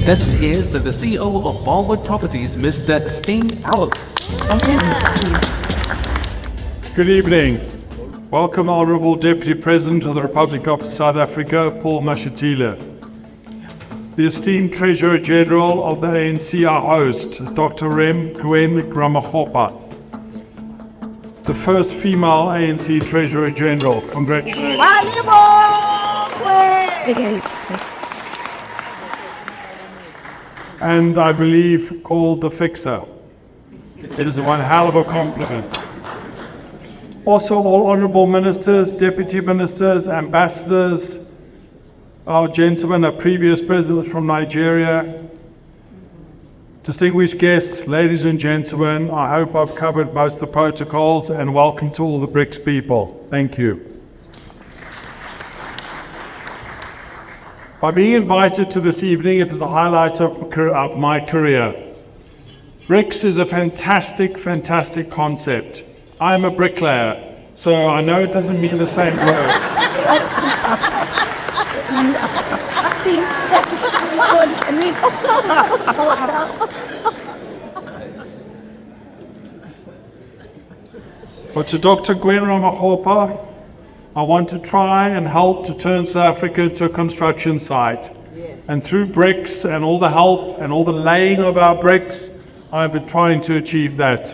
This is the CEO of Balwin Properties, Mr. Sting Alex. Good evening. Welcome, Honourable Deputy President of the Republic of South Africa, Paul Mashatile. The esteemed Treasurer General of the ANC, our host, Dr. Gwen Ramakgopa. The first female ANC Treasurer General. Congratulations. And I believe called the fixer. It is one hell of a compliment. Also, all honourable ministers, deputy ministers, ambassadors, our gentlemen, our previous presidents from Nigeria, distinguished guests, ladies and gentlemen, I hope I've covered most of the protocols, and welcome to all the BRICS people. Thank you. By being invited to this evening, it is a highlight of my career. BRICS is a fantastic, fantastic concept. I'm a bricklayer, so I know it doesn't mean the same word. But to Dr. Gwen Ramakgopa, I want to try and help to turn South Africa into a construction site. Yes. And through BRICS and all the help and all the laying of our bricks, I've been trying to achieve that.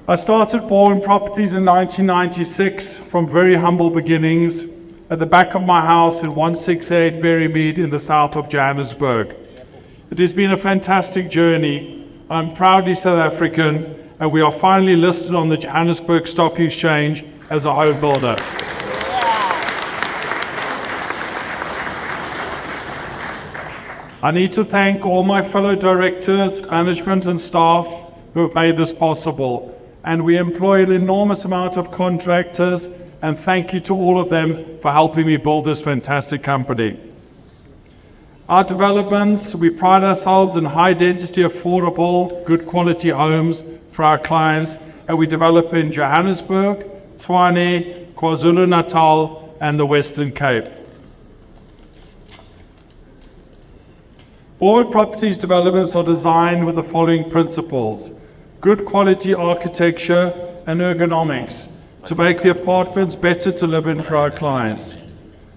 I started Balwin Properties in 1996 from very humble beginnings at the back of my house in 168 Verrymead in the south of Johannesburg. It has been a fantastic journey. I'm proudly South African, and we are finally listed on the Johannesburg Stock Exchange as a home builder. I need to thank all my fellow directors, management and staff who have made this possible. And we employ an enormous amount of contractors, and thank you to all of them for helping me build this fantastic company. Our developments, we pride ourselves in high density, affordable, good quality homes for our clients, and we develop in Johannesburg, Tshwane, KwaZulu-Natal, and the Western Cape. All properties developments are designed with the following principles: good quality architecture and ergonomics to make the apartments better to live in for our clients.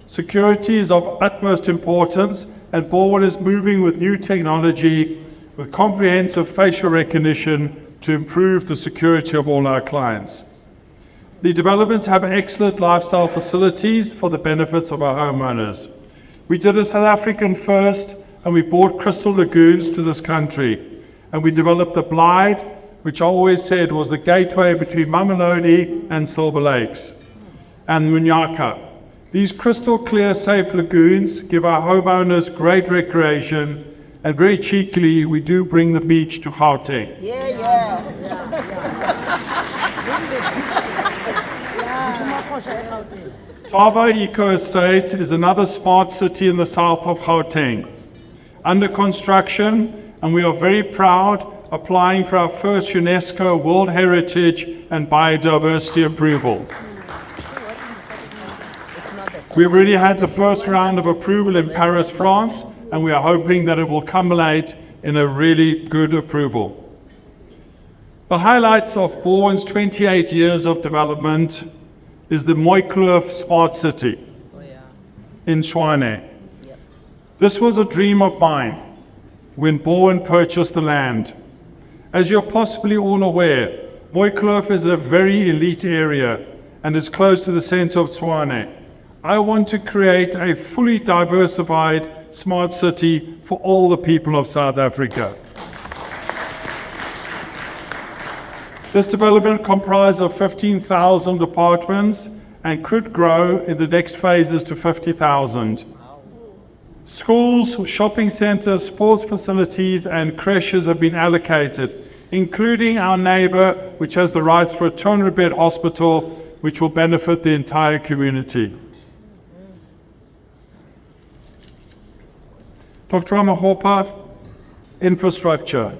Security is of utmost importance, and Balwin is moving with new technology with comprehensive facial recognition to improve the security of all our clients. The developments have excellent lifestyle facilities for the benefits of our homeowners. We did a South African first, and we brought crystal lagoons to this country, and we developed the Blythe, which I always said was the gateway between Mamelodi and Silver Lakes, and Munyaka. These crystal clear, safe lagoons give our homeowners great recreation, and very cheekily, we do bring the beach to Gauteng. Thaba Eco Estate is another smart city in the south of Gauteng, under construction, and we are very proud applying for our first UNESCO World Heritage and Biodiversity approval. We've already had the first round of approval in Paris, France, and we are hoping that it will culminate in a really good approval. The highlights of Balwin's 28 years of development is the Moykloof Smart City in Tshwane. This was a dream of mine when Balwin purchased the land. As you're possibly all aware, Moykloof is a very elite area and is close to the center of Tshwane. I want to create a fully diversified smart city for all the people of South Africa. This development comprises of 15,000 apartments and could grow in the next phases to 50,000. Schools, shopping centers, sports facilities, and creches have been allocated, including our neighbor, which has the rights for a 200-bed hospital, which will benefit the entire community. Dr. Ramakgopa, infrastructure.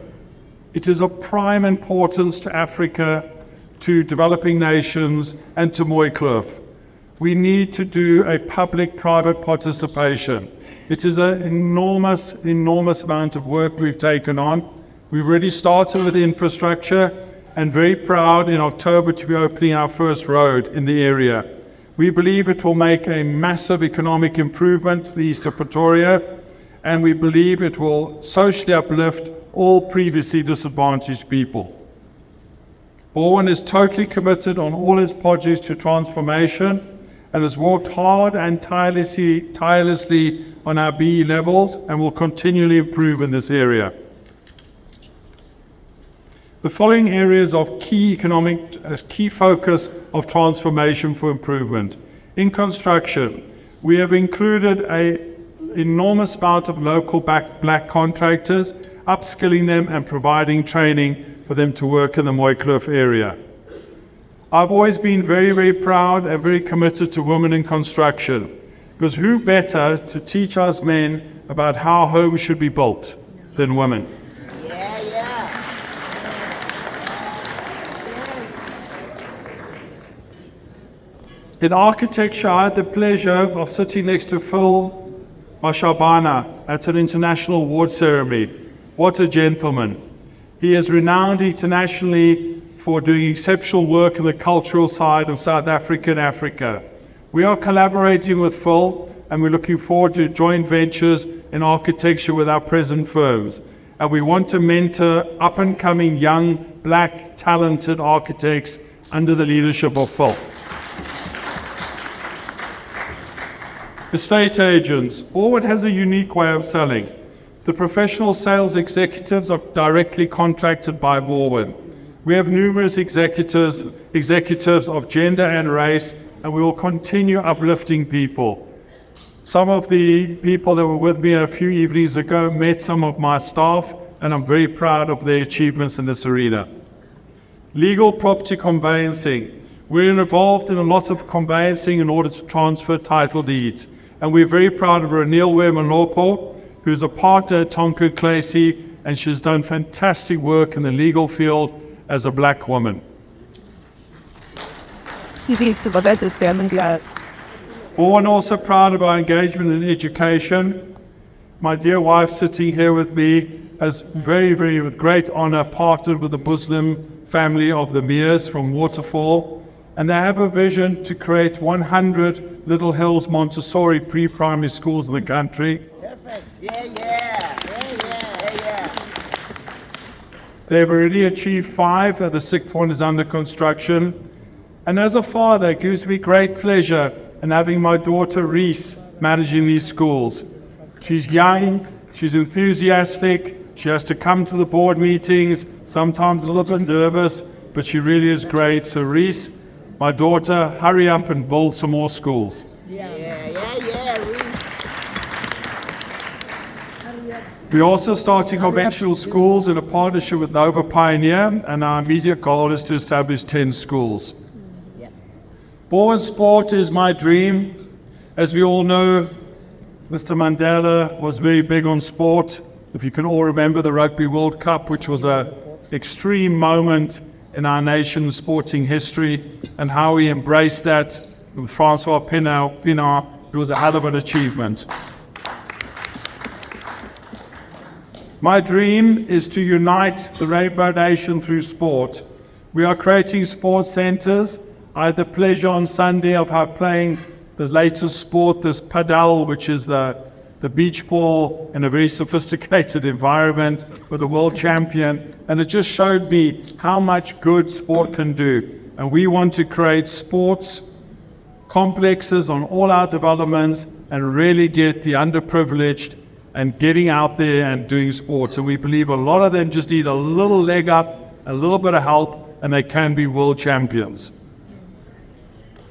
It is of prime importance to Africa, to developing nations, and to Moykloof. We need to do a public-private participation. It is an enormous amount of work we've taken on. We've already started with the infrastructure and very proud in October to be opening our first road in the area. We believe it will make a massive economic improvement to the east of Pretoria, and we believe it will socially uplift all previously disadvantaged people. Balwin is totally committed on all its projects to transformation and has worked hard and tirelessly on our BE levels and will continually improve in this area. The following areas of key focus of transformation for improvement. In construction, we have included an enormous amount of local black contractors, upskilling them and providing training for them to work in the Moykloof area. I've always been very proud and very committed to women in construction, because who better to teach us men about how homes should be built than women? In architecture, I had the pleasure of sitting next to Phil Mashabana at an international award ceremony. What a gentleman. He is renowned internationally for doing exceptional work in the cultural side of South Africa and Africa. We are collaborating with Phil, and we're looking forward to joint ventures in architecture with our present firms. And we want to mentor up-and-coming young, black, talented architects under the leadership of Phil. Estate agents. Balwin has a unique way of selling. The professional sales executives are directly contracted by Balwin. We have numerous executives of gender and race, and we will continue uplifting people. Some of the people that were with me a few evenings ago met some of my staff, and I'm very proud of their achievements in this arena. Legal property conveyancing. We're involved in a lot of conveyancing in order to transfer title deeds, and we're very proud of Reneel Wermalopo, who's a partner at Tonko Clacy, and she's done fantastic work in the legal field as a black woman. Balwin also proud of our engagement in education. My dear wife sitting here with me has very with great honor partnered with the Muslim family of the Mears from Waterfall, and they have a vision to create 100 Little Hills Montessori pre-primary schools in the country. They've already achieved 5, and the 6th one is under construction. And as a father, it gives me great pleasure in having my daughter Reese managing these schools. She's young, she's enthusiastic, she has to come to the board meetings, sometimes a little bit nervous, but she really is great. So Reese, my daughter, hurry up and build some more schools. We're also starting conventional schools in a partnership with Nova Pioneer, and our immediate goal is to establish 10 schools. Balwin Sport is my dream. As we all know, Mr. Mandela was very big on sport. If you can all remember the Rugby World Cup, which was an extreme moment in our nation's sporting history, and how we embraced that with Francois Pienaar, it was a hell of an achievement. My dream is to unite the Rainbow Nation through sport. We are creating sports centers. I had the pleasure on Sunday of playing the latest sport, this padel, which is the beach ball in a very sophisticated environment with a world champion. And it just showed me how much good sport can do. And we want to create sports complexes on all our developments and really get the underprivileged and getting out there and doing sports. And we believe a lot of them just need a little leg up, a little bit of help, and they can be world champions.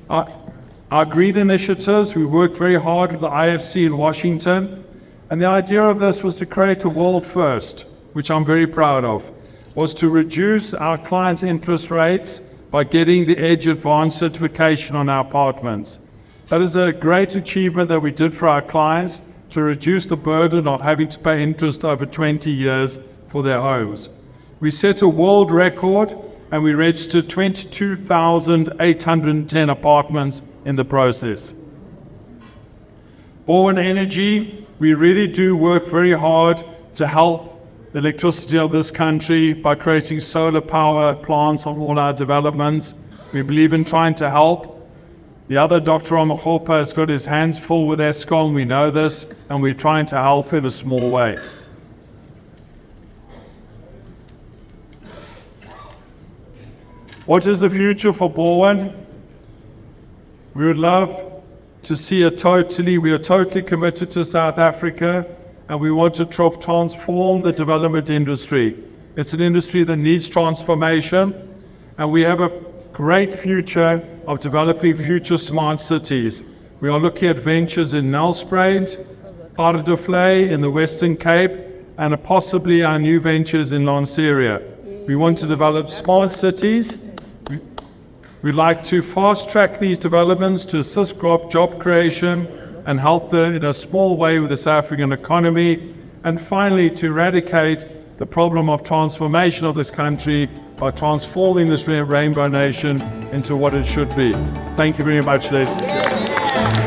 Our green initiatives, we worked very hard with the IFC in Washington, and the idea of this was to create a world first, which I'm very proud of, was to reduce our clients' interest rates by getting the EDGE Advanced certification on our apartments. That is a great achievement that we did for our clients, to reduce the burden of having to pay interest over 20 years for their homes. We set a world record, and we registered 22,810 apartments in the process. Balwin Energy, We really do work very hard to help the electricity of this country by creating solar power plants on all our developments. We believe in trying to help. The other Dr. Moykloof has got his hands full with Eskom, we know this, and we're trying to help in a small way. What is the future for Balwin? We would love to see we are totally committed to South Africa, and we want to transform the development industry. It's an industry that needs transformation, and we have a great future of developing future smart cities. We are looking at ventures in Nelspruit, Paardevlei in the Western Cape, and possibly our new ventures in Lanseria. We want to develop smart cities. We'd like to fast track these developments to assist job creation and help them in a small way with the South African economy. And finally, to eradicate the problem of transformation of this country by transforming this rainbow nation into what it should be. Thank you very much, ladies and gentlemen.